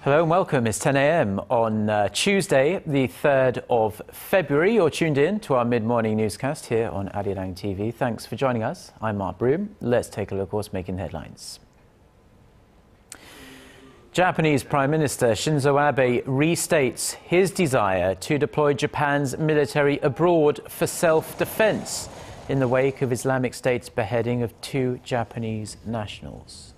Hello and welcome. It's 10 a.m. on Tuesday, the 3rd of February. You're tuned in to our mid-morning newscast here on Arirang TV. Thanks for joining us. I'm Mark Broome. Let's take a look at what's making headlines. Japanese Prime Minister Shinzo Abe restates his desire to deploy Japan's military abroad for self-defense in the wake of Islamic State's beheading of 2 Japanese nationals.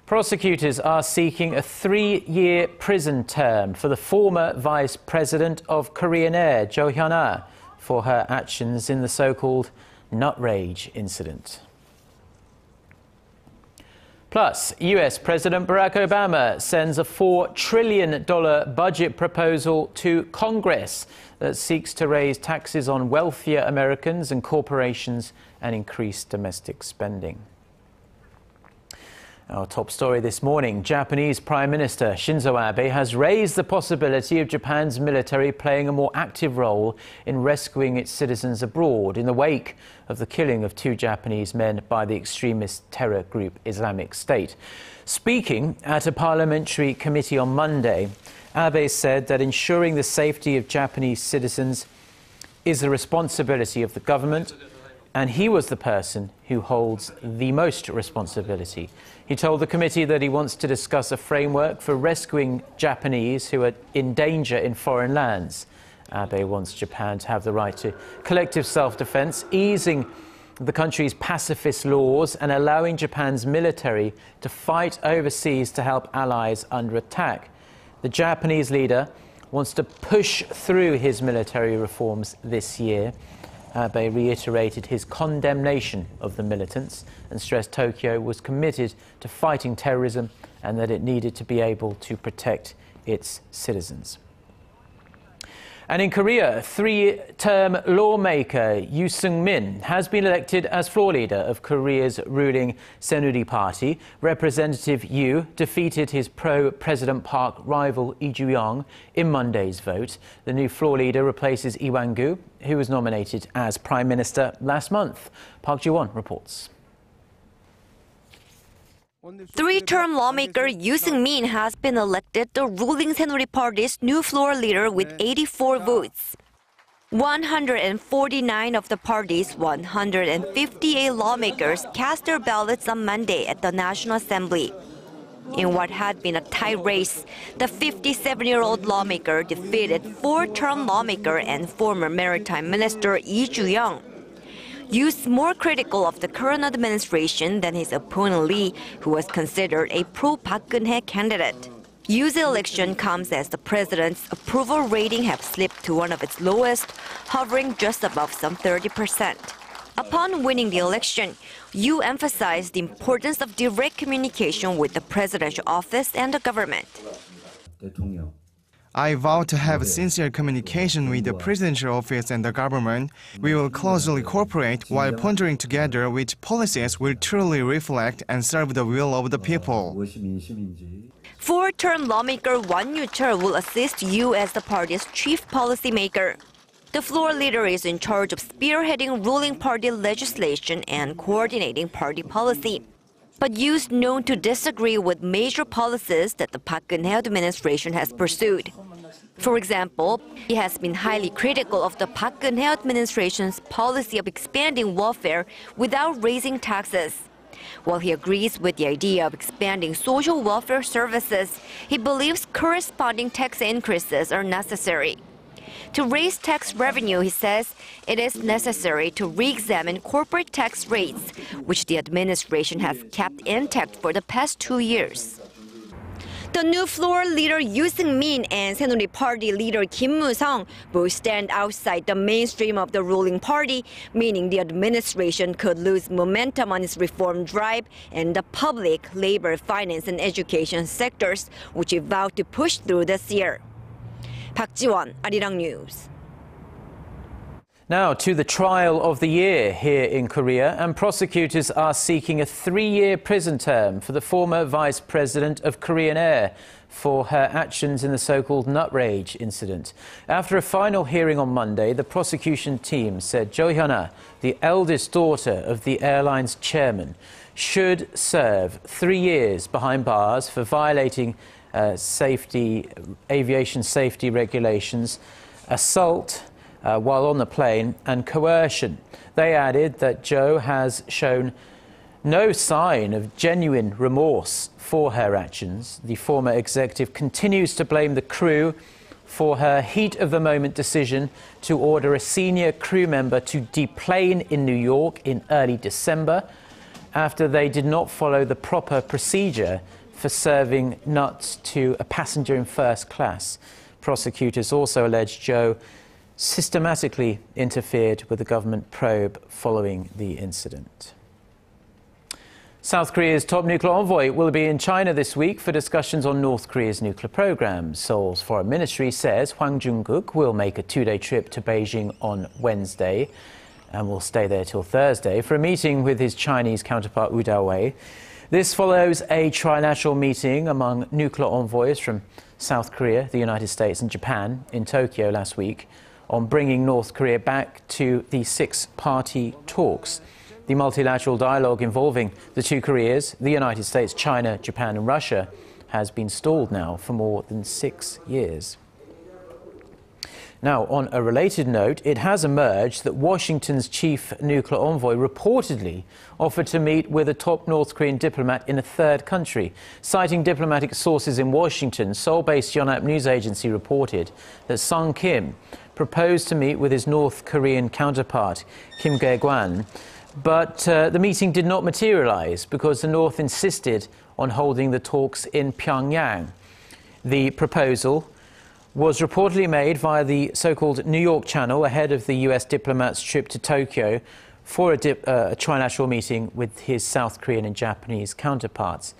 Prosecutors are seeking a 3-year prison term for the former Vice President of Korean Air Cho Hyun-ah for her actions in the so-called nut rage incident. Plus, US President Barack Obama sends a $4 trillion budget proposal to Congress that seeks to raise taxes on wealthier Americans and corporations and increase domestic spending. Our top story this morning, Japanese Prime Minister Shinzo Abe has raised the possibility of Japan's military playing a more active role in rescuing its citizens abroad in the wake of the killing of 2 Japanese men by the extremist terror group Islamic State. Speaking at a parliamentary committee on Monday, Abe said that ensuring the safety of Japanese citizens is the responsibility of the government, and he was the person who holds the most responsibility. He told the committee that he wants to discuss a framework for rescuing Japanese who are in danger in foreign lands. Abe wants Japan to have the right to collective self-defense, easing the country's pacifist laws and allowing Japan's military to fight overseas to help allies under attack. The Japanese leader wants to push through his military reforms this year. Abe reiterated his condemnation of the militants and stressed Tokyo was committed to fighting terrorism and that it needed to be able to protect its citizens. And in Korea, 3-term lawmaker Yoo Seung-min has been elected as floor leader of Korea's ruling Saenuri Party. Representative Yoo defeated his pro-President Park rival Lee Ju-young in Monday's vote. The new floor leader replaces Lee Wang-gu, who was nominated as Prime Minister last month. Park Ji-won reports. 3-term lawmaker Yoo Seung-min has been elected the ruling Saenuri Party's new floor leader with 84 votes. 149 of the party's 158 lawmakers cast their ballots on Monday at the National Assembly. In what had been a tight race, the 57-year-old lawmaker defeated 4-term lawmaker and former Maritime Minister Lee Ju-young. Yoo's more critical of the current administration than his opponent Lee, who was considered a pro-Park Geun-hye candidate. Yoo's election comes as the president's approval rating have slipped to one of its lowest, hovering just above some 30%. Upon winning the election, Yoo emphasized the importance of direct communication with the presidential office and the government. I vow to have sincere communication with the presidential office and the government. We will closely cooperate while pondering together which policies will truly reflect and serve the will of the people. 4-term lawmaker Won Yu-chul will assist Yoo as the party's chief policymaker. The floor leader is in charge of spearheading ruling party legislation and coordinating party policy. But Yoo's known to disagree with major policies that the Park Geun-hye administration has pursued. For example, he has been highly critical of the Park Geun-hye administration's policy of expanding welfare without raising taxes. While he agrees with the idea of expanding social welfare services, he believes corresponding tax increases are necessary. To raise tax revenue, he says, it is necessary to re-examine corporate tax rates, which the administration has kept intact for the past 2 years. The new floor leader Yoo Seung-min and Saenuri Party leader Kim Moo-sung both stand outside the mainstream of the ruling party, meaning the administration could lose momentum on its reform drive in the public, labor, finance and education sectors, which it vowed to push through this year. Park Ji-won, Arirang News. Now to the trial of the year here in Korea, and prosecutors are seeking a 3-year prison term for the former vice president of Korean Air for her actions in the so-called nut rage incident. After a final hearing on Monday, the prosecution team said Cho Hyun-ah, the eldest daughter of the airline's chairman, should serve 3 years behind bars for violating aviation safety regulations, assault while on the plane, and coercion. They added that Jo has shown no sign of genuine remorse for her actions. The former executive continues to blame the crew for her heat-of-the-moment decision to order a senior crew member to deplane in New York in early December after they did not follow the proper procedure for serving nuts to a passenger in first class. Prosecutors also allege Jo systematically interfered with the government probe following the incident. South Korea's top nuclear envoy will be in China this week for discussions on North Korea's nuclear program. Seoul's foreign ministry says Hwang Jung-guk will make a 2-day trip to Beijing on Wednesday and will stay there till Thursday for a meeting with his Chinese counterpart Wu Dao-wei. This follows a trilateral meeting among nuclear envoys from South Korea, the United States and Japan in Tokyo last week on bringing North Korea back to the 6-party talks. The multilateral dialogue involving the two Koreas, the United States, China, Japan and Russia, has been stalled now for more than 6 years. Now, on a related note, it has emerged that Washington's chief nuclear envoy reportedly offered to meet with a top North Korean diplomat in a third country. Citing diplomatic sources in Washington, Seoul-based Yonhap news agency reported that Sung Kim proposed to meet with his North Korean counterpart, Kim Gae-gwan, but the meeting did not materialize because the North insisted on holding the talks in Pyongyang. The proposal was reportedly made via the so-called New York channel ahead of the US diplomat's trip to Tokyo for a trilateral meeting with his South Korean and Japanese counterparts.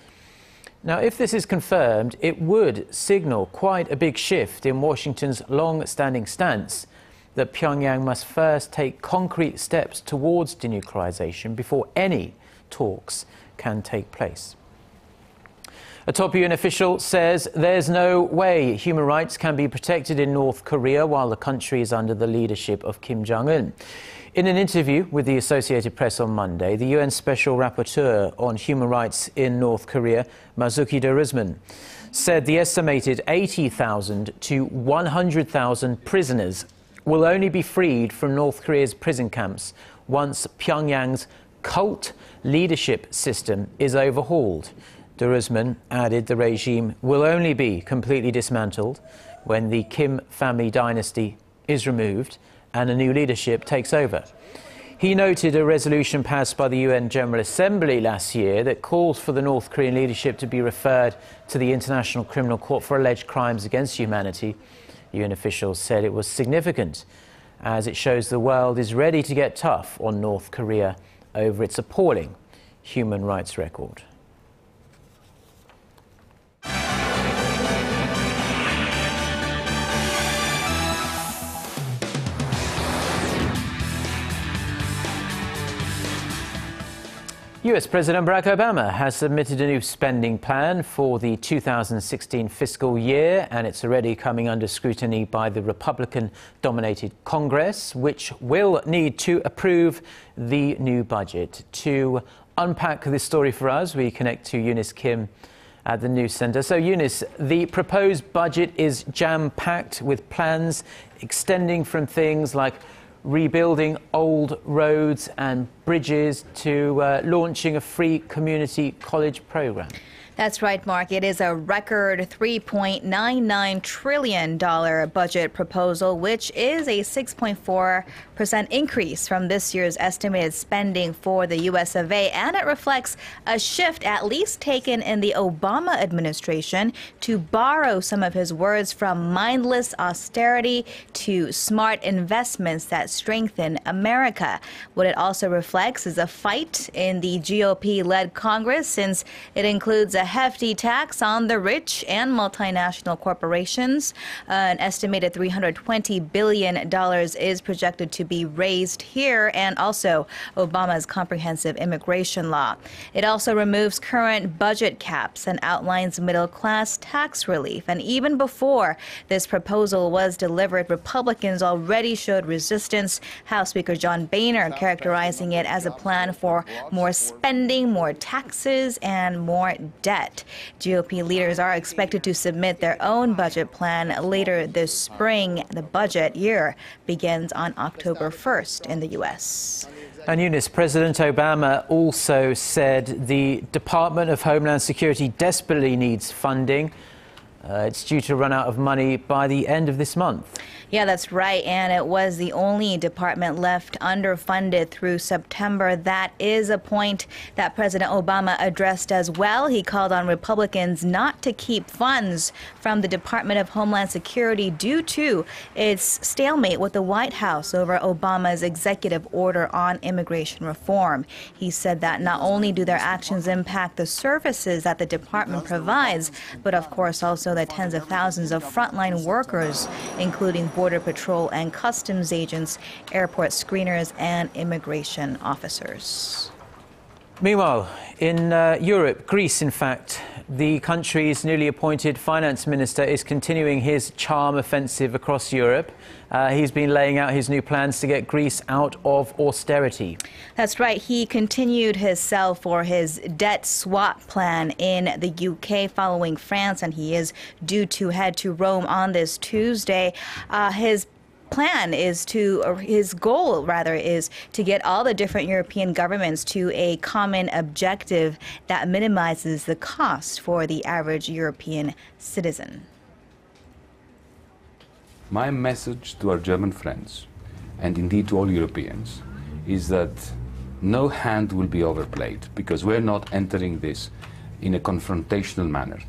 Now, if this is confirmed, it would signal quite a big shift in Washington's long-standing stance that Pyongyang must first take concrete steps towards denuclearization before any talks can take place. A top UN official says there's no way human rights can be protected in North Korea while the country is under the leadership of Kim Jong-un. In an interview with the Associated Press on Monday, the UN Special Rapporteur on Human Rights in North Korea, Marzuki Darusman, said the estimated 80,000 to 100,000 prisoners will only be freed from North Korea's prison camps once Pyongyang's cult leadership system is overhauled. Darusman added the regime will only be completely dismantled when the Kim family dynasty is removed and a new leadership takes over. He noted a resolution passed by the UN General Assembly last year that calls for the North Korean leadership to be referred to the International Criminal Court for alleged crimes against humanity. UN officials said it was significant as it shows the world is ready to get tough on North Korea over its appalling human rights record. US President Barack Obama has submitted a new spending plan for the 2016 fiscal year, and it's already coming under scrutiny by the Republican-dominated Congress, which will need to approve the new budget. To unpack this story for us, we connect to Eunice Kim at the News Centre. So, Eunice, the proposed budget is jam-packed with plans extending from things like rebuilding old roads and bridges to launching a free community college program. That's right, Mark. It is a record $3.99 trillion budget proposal, which is a 6.4% increase from this year's estimated spending for the US of A. And it reflects a shift at least taken in the Obama administration to borrow some of his words from mindless austerity to smart investments that strengthen America. What it also reflects is a fight in the GOP-led Congress, since it includes a hefty tax on the rich and multinational corporations. An estimated $320 billion is projected to be raised here, and also Obama's comprehensive immigration law. It also removes current budget caps and outlines middle-class tax relief. And even before this proposal was delivered, Republicans already showed resistance. House Speaker John Boehner characterizing it as a plan for more spending, more taxes, and more debt. GOP leaders are expected to submit their own budget plan later this spring. The budget year begins on October 1st in the U.S. And Eunice, President Obama also said the Department of Homeland Security desperately needs funding. It's due to run out of money by the end of this month. Yeah, that's right. And it was the only department left underfunded through September. That is a point that President Obama addressed as well. He called on Republicans not to keep funds from the Department of Homeland Security due to its stalemate with the White House over Obama's executive order on immigration reform. He said that not only do their actions impact the services that the department provides, but of course also the tens of thousands of frontline workers, including Border Patrol and customs agents, airport screeners, and immigration officers. Meanwhile, in Europe, Greece, in fact, the country's newly appointed finance minister is continuing his charm offensive across Europe. He's been laying out his new plans to get Greece out of austerity. That's right. He continued his sell for his debt swap plan in the UK following France, and he is due to head to Rome on this Tuesday. His goal is to get all the different European governments to a common objective that minimizes the cost for the average European citizen. My message to our German friends, and indeed to all Europeans, is that no hand will be overplayed, because we're not entering this in a confrontational manner.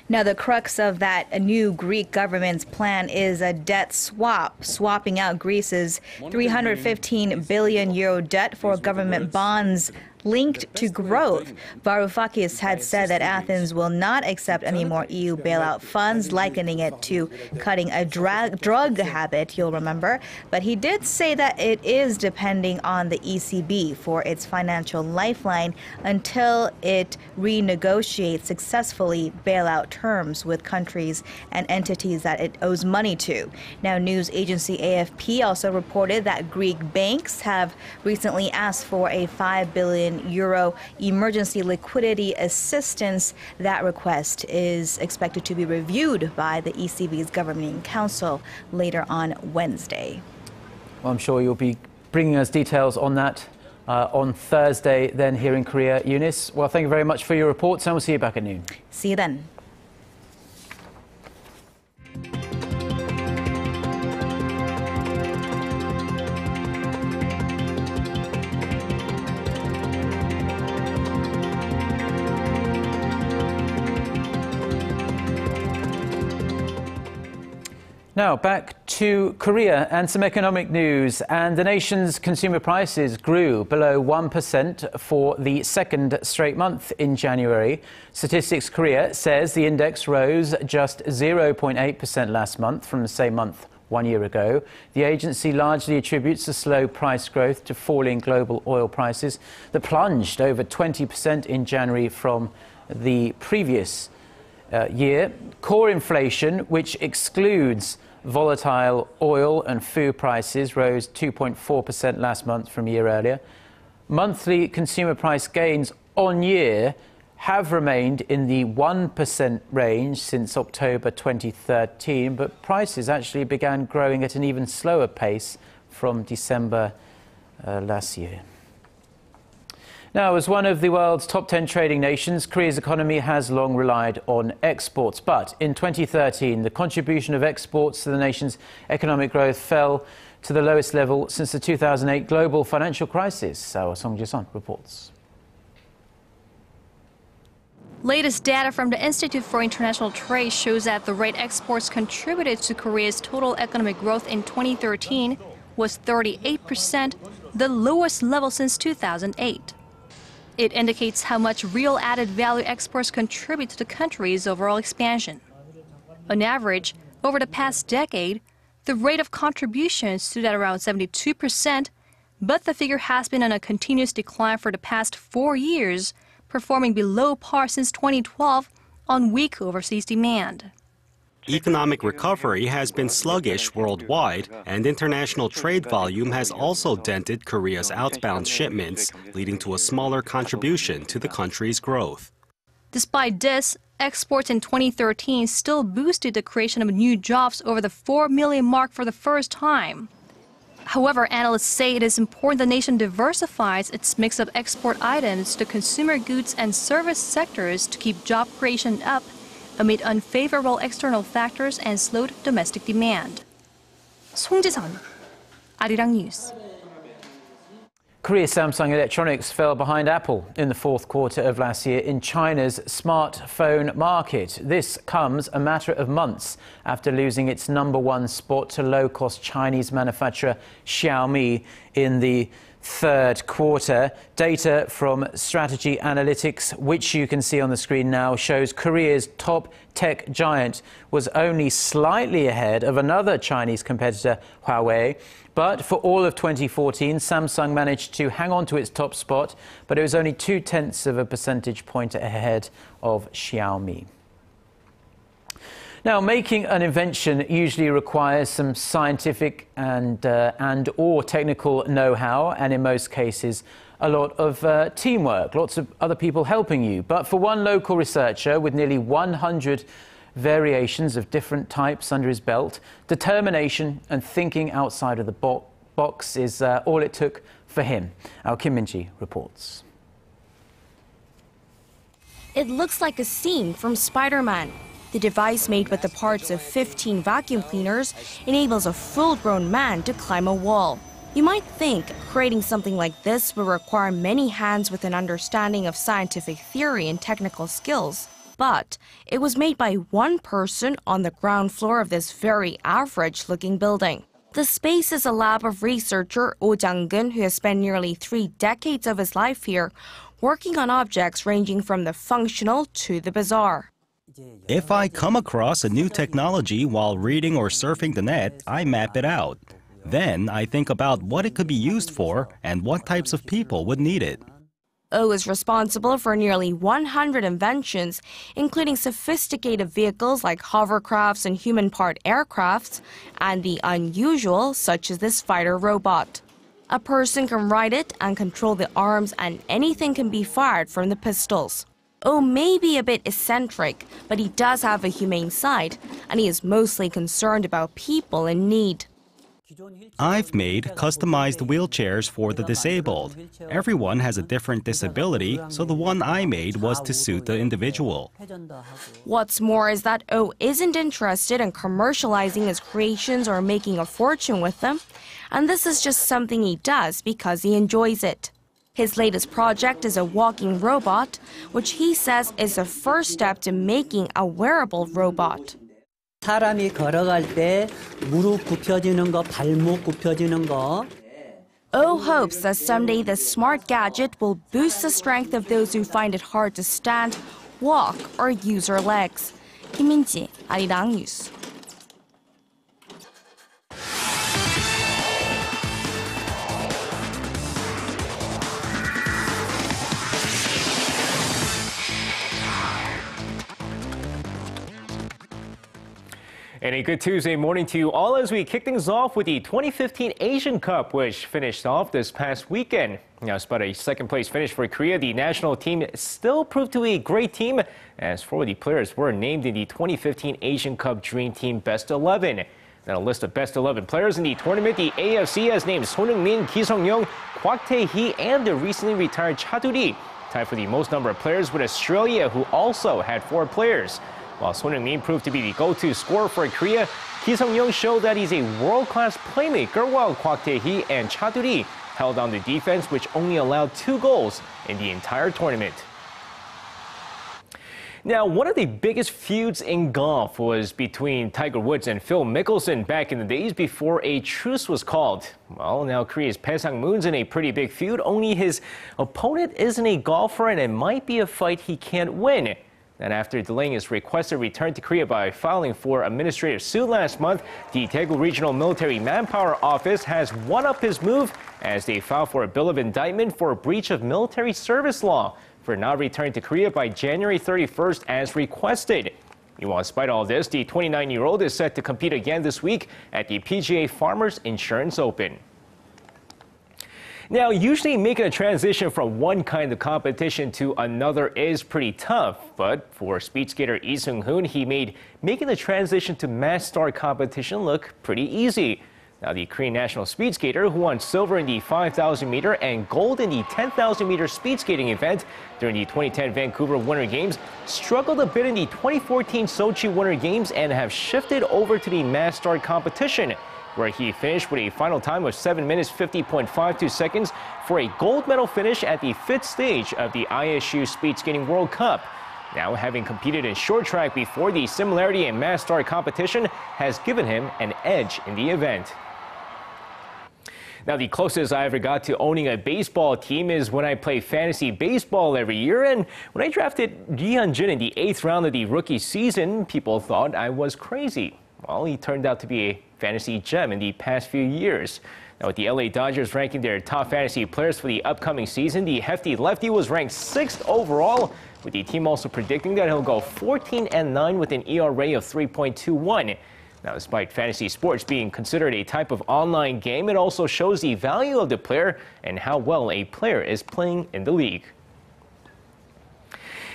Now, the crux of that new Greek government's plan is a debt swap, swapping out Greece's €315 billion debt for government bonds linked to growth. Varoufakis had said that Athens will not accept any more EU bailout funds, likening it to cutting a drug habit, you'll remember. But he did say that it is depending on the ECB for its financial lifeline until it renegotiates successfully bailout terms with countries and entities that it owes money to. Now, news agency AFP also reported that Greek banks have recently asked for a €5 billion emergency liquidity assistance. That request is expected to be reviewed by the ECB's Governing Council later on Wednesday. Well, I'm sure you'll be bringing us details on that on Thursday then here in Korea. Eunice, well, thank you very much for your reports, and we'll see you back at noon. See you then. Now back to Korea and some economic news. And the nation's consumer prices grew below 1% for the second straight month in January. Statistics Korea says the index rose just 0.8% last month from the same month 1 year ago. The agency largely attributes the slow price growth to falling global oil prices that plunged over 20% in January from the previous year. Core inflation, which excludes volatile oil and food prices, rose 2.4% last month from a year earlier. Monthly consumer price gains on year have remained in the 1% range since October 2013, but prices actually began growing at an even slower pace from December last year. Now, as one of the world's top 10 trading nations, Korea's economy has long relied on exports. But in 2013, the contribution of exports to the nation's economic growth fell to the lowest level since the 2008 global financial crisis. So, Song Ji-sun reports. Latest data from the Institute for International Trade shows that the rate exports contributed to Korea's total economic growth in 2013 was 38%, the lowest level since 2008. It indicates how much real added value exports contribute to the country's overall expansion. On average, over the past decade, the rate of contribution stood at around 72%, but the figure has been on a continuous decline for the past 4 years, performing below par since 2012 on weak overseas demand. Economic recovery has been sluggish worldwide, and international trade volume has also dented Korea's outbound shipments, leading to a smaller contribution to the country's growth. Despite this, exports in 2013 still boosted the creation of new jobs over the 4 million mark for the first time. However, analysts say it is important the nation diversifies its mix of export items to consumer goods and service sectors to keep job creation up amid unfavorable external factors and slowed domestic demand. 송지선, Arirang News. Korea's Samsung Electronics fell behind Apple in the fourth quarter of last year in China's smartphone market. This comes a matter of months after losing its #1 spot to low-cost Chinese manufacturer Xiaomi in the third quarter. Data from Strategy Analytics, which you can see on the screen now, shows Korea's top tech giant was only slightly ahead of another Chinese competitor, Huawei. But for all of 2014, Samsung managed to hang on to its top spot, but it was only 0.2 of a percentage point ahead of Xiaomi. Now, making an invention usually requires some scientific and/or technical know-how, and in most cases, a lot of teamwork, lots of other people helping you. But for one local researcher with nearly 100 variations of different types under his belt, determination and thinking outside of the box is all it took for him. Our Kim Min-ji reports. It looks like a scene from Spider-Man. The device, made with the parts of 15 vacuum cleaners, enables a full-grown man to climb a wall. You might think creating something like this will require many hands with an understanding of scientific theory and technical skills. But it was made by one person on the ground floor of this very average-looking building. The space is a lab of researcher Oh Jang-gun, who has spent nearly 3 decades of his life here, working on objects ranging from the functional to the bizarre. If I come across a new technology while reading or surfing the net, I map it out. Then I think about what it could be used for and what types of people would need it. Oh is responsible for nearly 100 inventions, including sophisticated vehicles like hovercrafts and human-part aircrafts, and the unusual, such as this fighter robot. A person can ride it and control the arms, and anything can be fired from the pistols. Oh may be a bit eccentric, but he does have a humane side, and he is mostly concerned about people in need. I've made customized wheelchairs for the disabled. Everyone has a different disability, so the one I made was to suit the individual. What's more is that Oh isn't interested in commercializing his creations or making a fortune with them, and this is just something he does because he enjoys it. His latest project is a walking robot, which he says is the first step to making a wearable robot. 사람이 걸어갈 때 무릎 굽혀지는 거, 발목 굽혀지는 거. Oh hopes that someday this smart gadget will boost the strength of those who find it hard to stand, walk, or use their legs. Kim Min-ji, Arirang News. And a good Tuesday morning to you all as we kick things off with the 2015 Asian Cup, which finished off this past weekend. Now, despite a second-place finish for Korea, the national team still proved to be a great team, as 40 players were named in the 2015 Asian Cup Dream Team Best 11. Now, a list of Best 11 players in the tournament, the AFC has named Son Heung-min, Ki Sung-young, Kwak Tae-hee, and the recently retired Cha Do-ri, tied for the most number of players with Australia, who also had 4 players. While Son Heung-min proved to be the go-to scorer for Korea, Ki Sung-young showed that he's a world-class playmaker, while Kwak Tae-hee and Cha Do-ri held on the defense, which only allowed 2 goals in the entire tournament. Now, one of the biggest feuds in golf was between Tiger Woods and Phil Mickelson back in the days before a truce was called. Well, now Korea's Pae Sang-moon's in a pretty big feud, only his opponent isn't a golfer and it might be a fight he can't win. And after delaying his requested return to Korea by filing for administrative suit last month, the Daegu Regional Military Manpower Office has one-up his move as they file for a bill of indictment for a breach of military service law for not returning to Korea by January 31st as requested. Meanwhile, despite all this, the 29-year-old is set to compete again this week at the PGA Farmers Insurance Open. Now, usually making a transition from one kind of competition to another is pretty tough, but for speed skater Lee Seung-hoon, he made making the transition to mass start competition look pretty easy. Now, the Korean national speed skater, who won silver in the 5,000-meter and gold in the 10,000-meter speed skating event during the 2010 Vancouver Winter Games, struggled a bit in the 2014 Sochi Winter Games and have shifted over to the mass start competition, where he finished with a final time of 7 minutes 50.52 seconds for a gold medal finish at the 5th stage of the ISU Speed Skating World Cup. Now, having competed in short track before, the similarity in mass start competition has given him an edge in the event. Now, the closest I ever got to owning a baseball team is when I play fantasy baseball every year, and when I drafted Ri Hyun-jin in the 8th round of the rookie season, people thought I was crazy. Well, he turned out to be a fantasy gem in the past few years. Now, with the LA Dodgers ranking their top fantasy players for the upcoming season, the hefty lefty was ranked 6th overall, with the team also predicting that he'll go 14-9 with an ERA of 3.21. Now, despite fantasy sports being considered a type of online game, it also shows the value of the player and how well a player is playing in the league.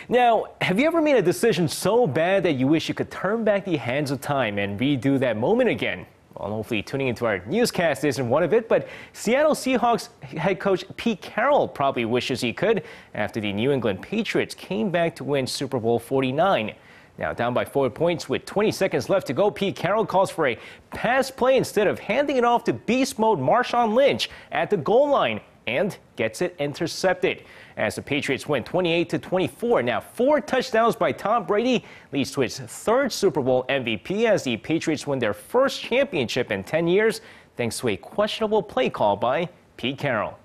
Now, have you ever made a decision so bad that you wish you could turn back the hands of time and redo that moment again? Well, hopefully tuning into our newscast isn't one of it, but Seattle Seahawks head coach Pete Carroll probably wishes he could after the New England Patriots came back to win Super Bowl 49. Now, down by 4 points with 20 seconds left to go, Pete Carroll calls for a pass play instead of handing it off to beast mode Marshawn Lynch at the goal line and gets it intercepted. As the Patriots win 28-24. Now, 4 touchdowns by Tom Brady leads to his 3rd Super Bowl MVP as the Patriots win their first championship in 10 years thanks to a questionable play call by Pete Carroll.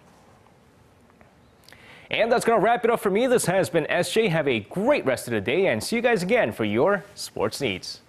And that's going to wrap it up for me. This has been SJ. Have a great rest of the day and see you guys again for your sports needs.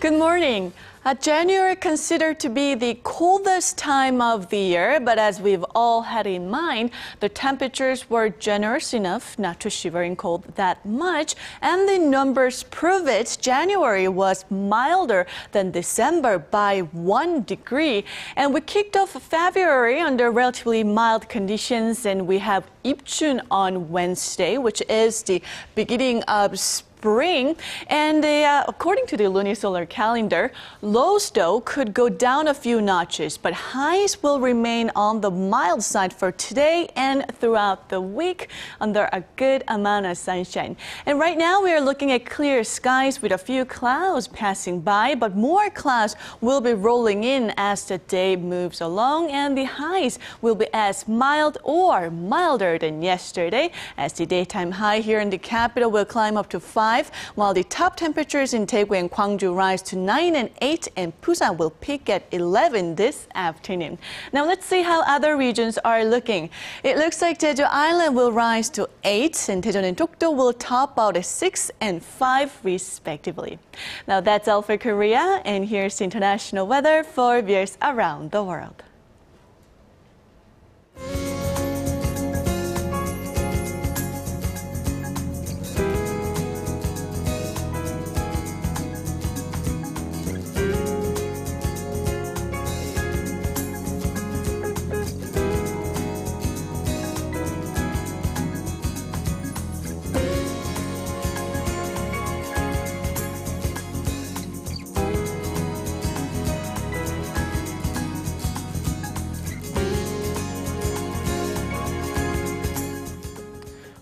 Good morning. January considered to be the coldest time of the year, but as we've all had in mind, the temperatures were generous enough not to shiver in cold that much, and the numbers prove it. January was milder than December by 1 degree, and we kicked off February under relatively mild conditions, and we have Ipchun on Wednesday, which is the beginning of spring, and according to the lunisolar calendar, lows though could go down a few notches, but highs will remain on the mild side for today and throughout the week under a good amount of sunshine. And right now we are looking at clear skies with a few clouds passing by, but more clouds will be rolling in as the day moves along, and the highs will be as mild or milder than yesterday, as the daytime high here in the capital will climb up to 5, while the top temperatures in Daegu and Gwangju rise to 9 and 8, and Busan will peak at 11 this afternoon. Now let's see how other regions are looking. It looks like Jeju Island will rise to 8, and Daejeon and Dokdo will top out at 6 and 5 respectively. Now that's all for Korea, and here's international weather for viewers around the world.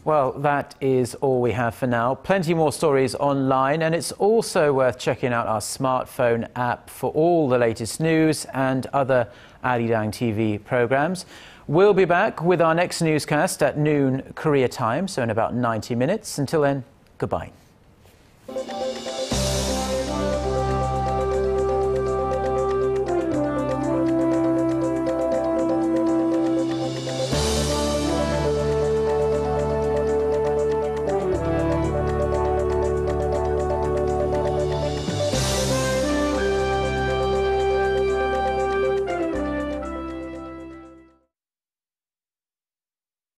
Well, that is all we have for now. Plenty more stories online, and it's also worth checking out our smartphone app for all the latest news and other Arirang TV programs. We'll be back with our next newscast at noon Korea time, so in about 90 minutes. Until then, goodbye.